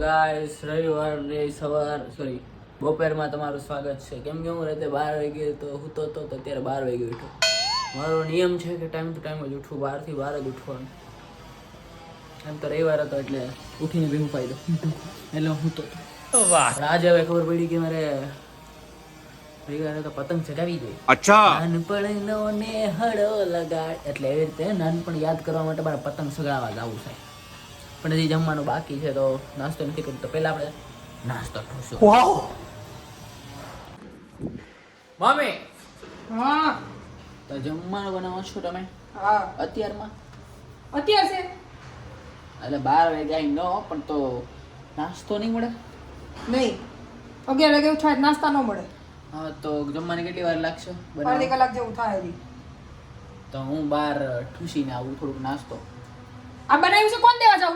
Guys રવિવારની સવાર sorry બપોરમાં તમારું સ્વાગત છે. કેમ કે હું રાતે 12 વાગે તો સૂતો હતો તો અત્યારે 12 વાગે ઉઠ્યો. મારો નિયમ છે કે ટાઈમ ટુ ટાઈમ જ ઉઠવું, 12 થી 12 જ ઉઠવાનું. એમ તો રવિવાર હતો એટલે ઉઠીને ભેગું પાઈ દો એટલે હું સૂતો હતો. આજે હવે ખબર પડી કે મારે રવિવારે તો પતંગ ચગાવી જોઈએ. અચ્છા, નાનપણનો ને હળો લગાડ એટલે એવી રીતે નાનપણ યાદ કરવા માટે મારે પતંગ ચગાવવા જવું છે. પણ હજી જમવાનું બાકી છે તો નાસ્તો નથી કરતો. તો પહેલા આપણે નાસ્તો કરશું. વાવ મમ્મી, હા તો જમવાનું બનાવો છો તમે હા અત્યારમાં? અત્યારે છે એટલે 12 વાગ્યા ન પણ તો નાસ્તો નહીં મળે? નહીં 11 વાગે ઉઠાય નાસ્તા ન મળે. હા તો જમવાની કેટલી વાર લાગશે અડધી બનાવવા? કલાક જેવું થાય હજી. તો હું બહાર ઠૂસીને આવું થોડુંક નાસ્તો આ બનાવ્યું છે કોણ દેવા જાવ?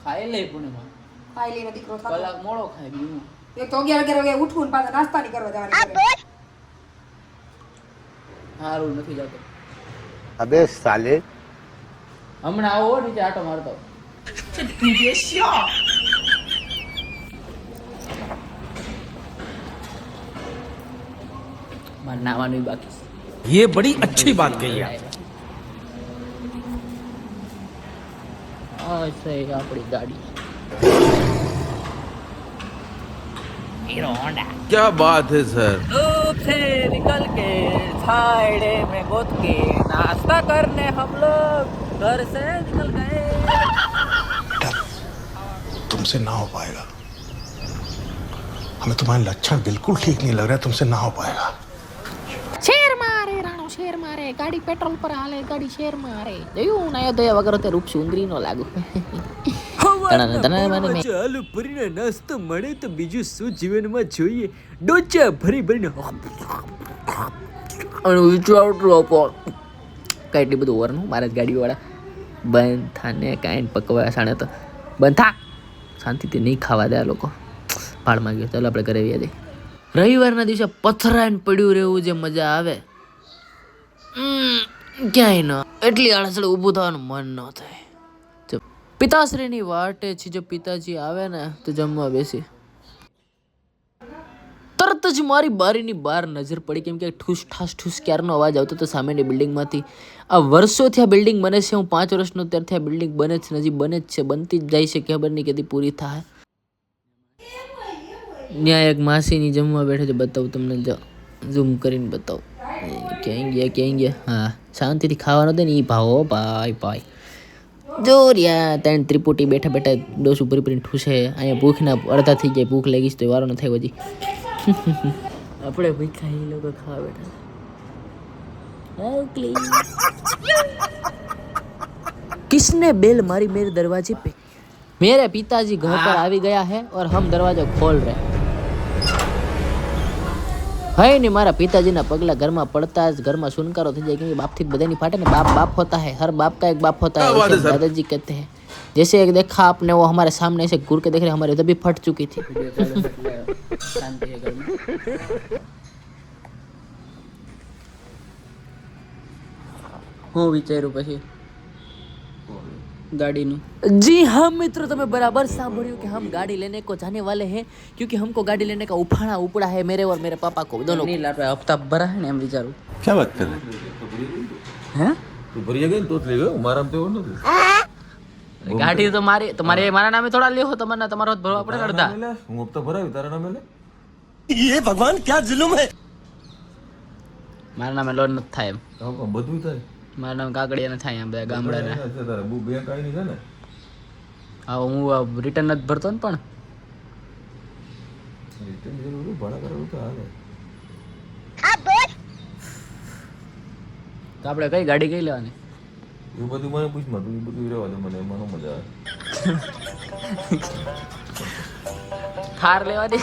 ખાઈ લઈ પૂનેમાં. ખાઈ લઈને દીકરો થાતો. કલાક મોડો ખાય બીજું. એક તો 11 વાગે ઉઠવું ને પાછા નાસ્તા નહીં કરવા જવાની ઘરે. સારું નથી જતો. अबे साले હમણાં આવો નીચે આટો મારતો. મારે નાવાનું બાકી છે. ये बड़ी अच्छी बात कही आप. આ છે આપણી ગાડી હીરો હોન્ડા. क्या बात है सर. धूप से निकल के छाड़े में गोद के नाश्ता करने हम लोग घर से निकल गए. तुमसे ना हो पाएगा. हमें तुम्हारे लक्षण बिल्कुल ठीक नहीं लग रहा है. तुमसे ना हो पाएगा. શેર મારે રાણો શેર મારે ગાડી પેટ્રોલ પર હાલે ગાડી શેર મારે જોયું નયો દયા વગર તે રૂપ સુંદરી નો લાગુ ચાલુ ભરીને નાસ્તો મળે તો બીજું શું જીવનમાં જોઈએ? ડોચા ભરી ભરીને અને વિચારતું આપો કેટલી બધું ઓવરનું મારે જ ગાડીવાળા બંધ થાને કાંઈ પકવા સાણે તો બંધ થા શાંતિથી નહીં ખાવા દે આ લોકો. ભાડમાં ગયો. ચાલો આપણે ઘરે વ્યા જઈએ. રવિવારના દિવસે પથરાઈને પડ્યું રહેવું જે મજા આવે ક્યાંય ન. એટલી આળસડે ઊભું થવાનું મન ન થાય. પિતાશ્રીની વાટે છે જો પિતાજી આવે ને તો જમવા બેસી તરત જ મારી બારીની બહાર નજર પડી. કેમ કે ઠૂસ ઠાસ ઠૂસ ક્યારનો અવાજ આવતો હતો સામેની બિલ્ડિંગમાંથી. આ વર્ષોથી આ બિલ્ડિંગ બને છે. હું 5 વર્ષનો ત્યારથી આ બિલ્ડિંગ બને જ છે. હજી બને જ છે, બનતી જ જાય છે. ખબર નહીં કદી પૂરી થાય. ત્યાં એક માસીની જમવા બેઠે છે. બતાવું તમને, ઝૂમ કરીને બતાવું. ક્યાં ગયા? હા, શાંતિથી ખાવાનો દે ને એ ભાવો ભાઈ ભાઈ. જો રહ્યા 3 ત્રિપુટી બેઠા બેઠા ડોસું પૂરી પૂરીને ઠૂસે. અહીંયા ભૂખના અડધા થઈ જાય. ભૂખ લાગી તો વારો ન થાય હજી. આપણે ભૂખા એ લોકો ખાવા બેઠા. किसने बेल मारी मेरे दरवाजे पे? मेरे पिताजी घर पर આવી ગયા है और हम दरवाजा खोल रहे हैं. है नहीं मारा पिताजीના पगला घरमा पड़ता है घरमा सुनकारो થઈ જાય. क्योंकि बाप થી બધાની फाटे ना. बाप बाप होता है, हर बाप का एक बाप होता है. ऐसे दादाजी कहते हैं. जैसे एक देखा आपने वो हमारे सामने ऐसे घूर के देख रहे, हमारे तभी फट चुकी थी. હું વિચાર્યું પછી गाड़ी जी हाँ मित्रों, तुम्हें बराबर सांभळ्યું कि हम गाड़ी लेने को जाने वाले हैं. क्योंकि हमको गाड़ी लेने का उफाना उपड़ा है मेरे और मेरे पापा को दोनों. नहीं लाट हफ्ता भरा है ने हम विचारू. क्या बात कर रहे हैं? तू भरिया गई तो ले गयो मारा में तो નથી. गाड़ी तो तुम्हारे मारा नामे थोड़ा ले हो. તમારે તમારો ભરવા પડે અડધા. હું હપ્તા ભરાવી તારા નામે લે. ये भगवान क्या जुल्म है. મારા નામે લોન નથી થાય એમ. બધું થાય. મારા નામ કાકડિયા ન થાય એમ બધા ગામડાના. તારા બુ બેંક આઈ ની છે ને. હા હું રિટર્ન નથી ભરતો ને પણ રિટર્ન જરૂર ભાડા કરાવું તો હાલે. તો આપણે કઈ ગાડી કઈ લેવાની? એ બધું મને પૂછમાં તું એ બધું રહેવા દે. મને એમાં ન મજા આવે. થાર લેવાની.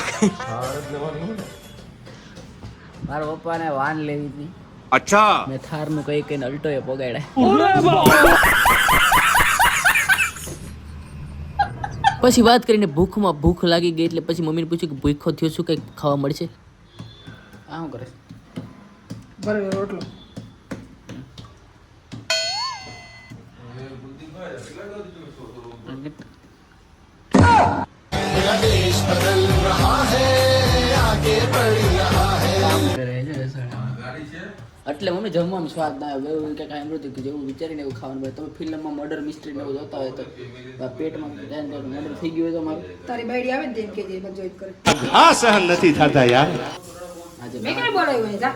હા જ લેવાની હોય ને. મારા પપ્પાને વાન લેવી હતી. अच्छा, મેં થાર નું કઈ કઈ અલ્ટો એ પોગાડ્યા. પછી વાત કરીને ભૂખ લાગી ગઈ એટલે પછી મમ્મીને પૂછ્યું કે ભૂખો થયો શું કઈ ખાવા મળશે? આ શું કરે? બરાબર રોટલો. એટલે મમ્મી જમવામાં સ્વાદ ના આવે એવું કંઈક સાંભળ્યું હતું કે જેવું વિચારીને એવું ખાવાનું ભાઈ તમે ફિલ્મમાં મર્ડર મિસ્ટ્રી ને એવું જોતા હોય તો પેટમાં મર્ડર થઈ ગયું હોય તો મારું તારી બાયડી આવે ને તેમ કે જે જોઈ કરે हाँ सहन नहीं था यार આજે મેં ક્યાં બોલાવ્યું હોય જા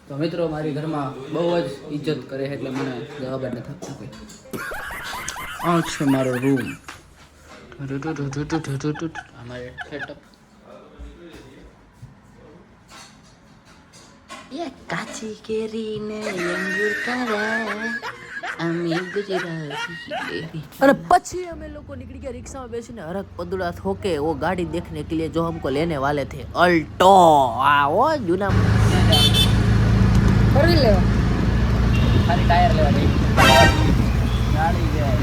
તો મિત્રો મારી ઘરમાં બહુ જ ઇજ્જત કરે છે એટલે મને જવાબ જ નથી આપતા કોઈ આ છે મારો રૂમ અમારે સેટઅપ ये काची केरी ने अंगूर करे अमी गुजराती और પછી અમે લોકો निकल गए रिक्शा में बैठे हरक पदुड़ा ठोके वो गाड़ी देखने के लिए जो हमको लेने वाले थे अल्टो आओ जूना ફરી લેવા ખાલી ટાયર લેવા જઈ ગાડી જાય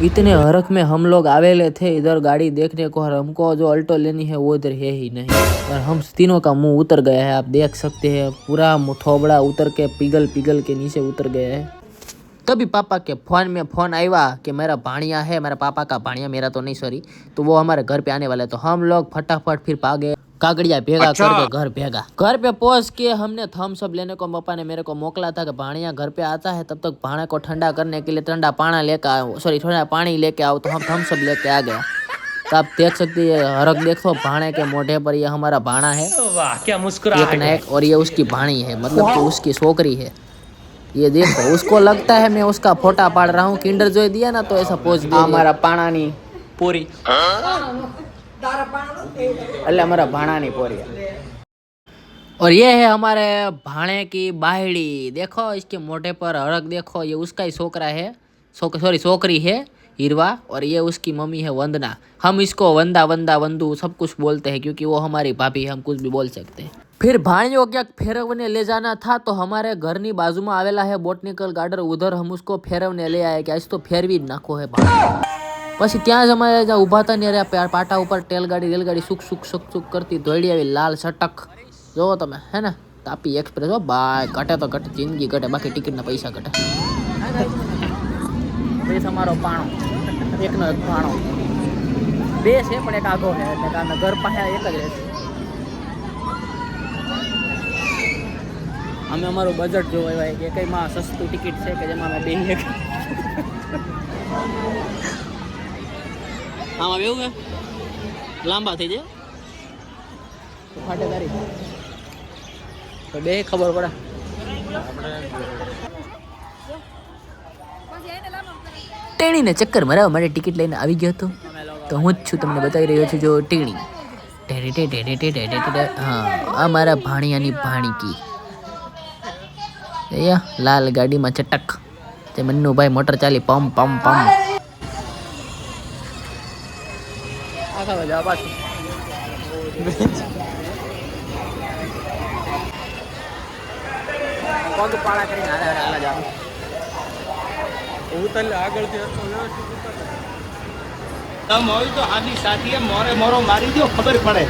इतने हरक में हम लोग आवेले थे इधर गाड़ी देखने को और हमको जो अल्टो लेनी है वो इधर है ही नहीं और हम तीनों का मुंह उतर गया है आप देख सकते हैं पूरा मुठोबड़ा उतर के पिघल पिघल के नीचे उतर गया है तभी पापा के फोन में फोन आया कि मेरा भाणिया है मेरा पापा का भाणिया मेरा तो नहीं सॉरी तो वो हमारे घर पे आने वाला है तो हम लोग फटाफट फिर भागे कागड़िया भेगा करके घर पे पहुंच के हमने थम्स अप लेने को पापा ने मेरे को मोकला था कि भाणिया घर पे आता है तब तक भाणे को ठंडा करने के लिए ठंडा पाना लेके आओ सॉरी ठंडा पानी लेके आओ तो हम थम्स अप लेके आ गया तो आप देख सकते हैं हरक देखो भाणे के मोઢे पर ये हमारा भाणा है वाह क्या मुस्कुरा एक ना एक और ये उसकी भाणी है मतलब कि उसकी छोकरी है ये देखो उसको लगता है मैं उसका फोटा पाड़ रहा हूँ किंडर जॉय दिया ना तो ऐसा पोज दिया हमारा पाणानी पूरी તારા પાણો એટલે અમારા ભાણાની પોરી और ये है हमारे भाणे की बाहड़ी देखो इसके मोटे पर हड़क देखो ये उसका ही छोकरा है सॉरी छोकरी है हिरवा और ये उसकी मम्मी है वंदना हम इसको वंदा वंदा वंदू सब कुछ बोलते हैं क्योंकि वो हमारी भाभी हम कुछ भी बोल सकते हैं फिर भाणियों क्या फेरवने ले जाना था तो हमारे घरनी बाजू में आवेला है बोटनिकल गार्डन उधर हम उसको फेरवने ले आए कि आज तो फेरवी ज नाखो है પછી ત્યાં જ અમારે જ્યાં ઊભા હતા ને પાટા ઉપર રેલગાડી સુક સુક સુક સુક કરતી દોડી આવી લાલ સટક જોવો તમે હે ને તાપી એક્સપ્રેસ હો બાય ઘટે તો ઘટે જિંદગી ઘટે બાકી ટિકિટના પૈસા ઘટે બે તમારો પાણો એકનો એક પાણો બે છે પણ એક આગો છે એટલે કારના ઘર પાસે એક જ રહેશે અમે અમારું બજેટ જોવા આવ્યા કે કઈમાં સસ્તું ટિકિટ છે કે જેમાં અમે બે આમાં બેવું હે લાંબા થઈ જાય તો ફાટે તારી તો બે ખબર પડે ટેણીને ચક્કર મરાવવા માટે ટિકિટ લઈને આવી ગયો હતો તો હું જ છું તમને બતાવી રહ્યો છું જો ટેણી હા આ મારા ભાણિયાની ભાણીકી લાલ ગાડીમાં ચટક તે મન્નુભાઈ મોટર ચાલી પમ પમ પમ આખા જવા પાછું પગ પાળા કરીને હાલા જાવ ઉતરલે આગળથી तम हो तो आदि साथी मोरे मोरो मारी दो खबर पड़े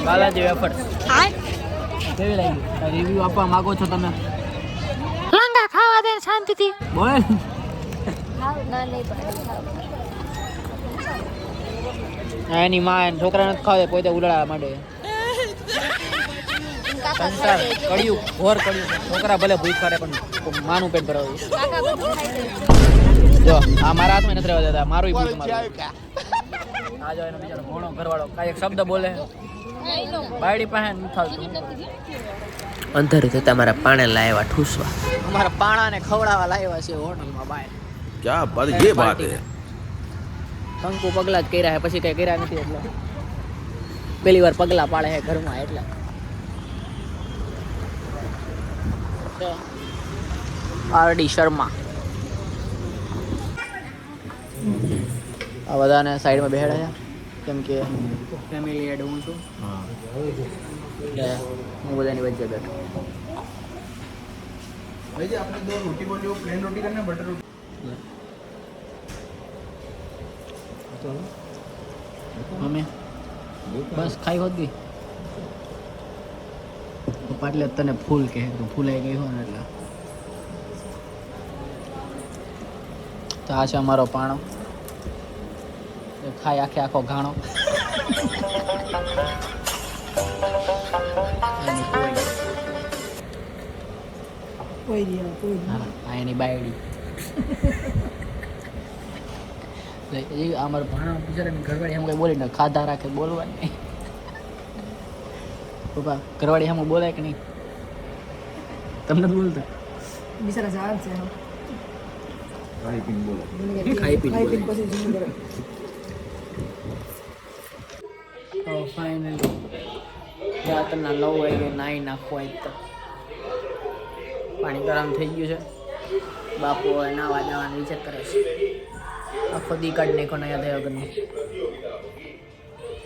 બાલાજી વેફર્સ કેવી લાગી રિવ્યુ આપવા માંગો છો તમે લાંગા ખાવા દે શાંતિથી બોલ એની માં છોકરા નથી ખાવે પોતે ઉડાડવા માંડે સંસાર કળિયું ઘોર કળિયું છોકરા ભલે ભૂખ કરે પણ માનું પેટ ભરાવું જો આ મારા હાથમાં નથી રહેવા દેતા મારું ભૂખ મારું આ જો એનો બિચારો ભોણો ઘરવાળો કાંઈ એક શબ્દ બોલે બાયડી પાસે નથી થતું અંધારું થતા મારા પાણે લાવ્યા ઠૂસવા અમારા પાણાને ખવડાવવા લાવ્યા છે હોટલમાં બાય क्या बात ये बात है કંકુ પગલા જ કર્યા છે પછી કઈ કર્યા નથી એટલે પહેલી વાર પગલા પાડે છે ઘરમાં એટલે આરડી શર્મા આ બધાને સાઈડમાં બેહાડ્યા છે કેમ કે ફેમિલી હેડ હું છું એટલે હું બધાની વચ્ચે બેઠો મમ્મી બસ ખાઈ હોત ગઈ એટલે તને ફૂલ કહે તું ફૂલાઈ ગઈ હોય ને એટલે તો આ છે અમારો પાણો ખાઈ આખો ઘાણો હા એની બાયડી અમારો ભાણો બિચારાની ઘરવાળી એમ કઈ બોલી ને ખાધા રાખે બોલવાનું નહીં પપ્પા ઘરવાળી એમ બોલાય કે નહીં તમને જ બોલતા બિચારા જાણ છે ખાઈ પીને બોલો ખાઈ પી ખાઈ પીને પછી જીમ કરે તો ફાઇનલી રાતના 9 વાગે નાહી નાખો તો પાણી ગરમ થઈ ગયું છે બાપુ હવે નાવા જવાનું વિચાર કરે છે આખો દી કાઢી નાખો નયા થયા વગરનો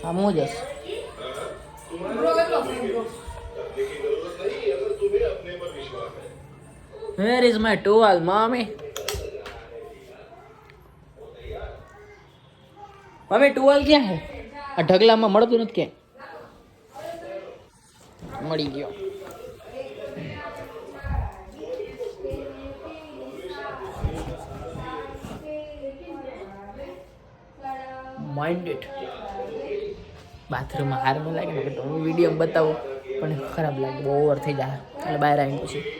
આમ હું જશ Where is my towel, mommy? Mummy ટુવાલ ક્યાં હે આ ઢગલામાં મળતું નથી ક્યાંય મળી ગયો માઇન્ડ ઇટ બાથરૂમમાં હાર ન લાગે ને તો હું વિડીયો બતાવું પણ ખરાબ લાગે બહુ ઓવર થઈ જાય એટલે બહાર આવીને પછી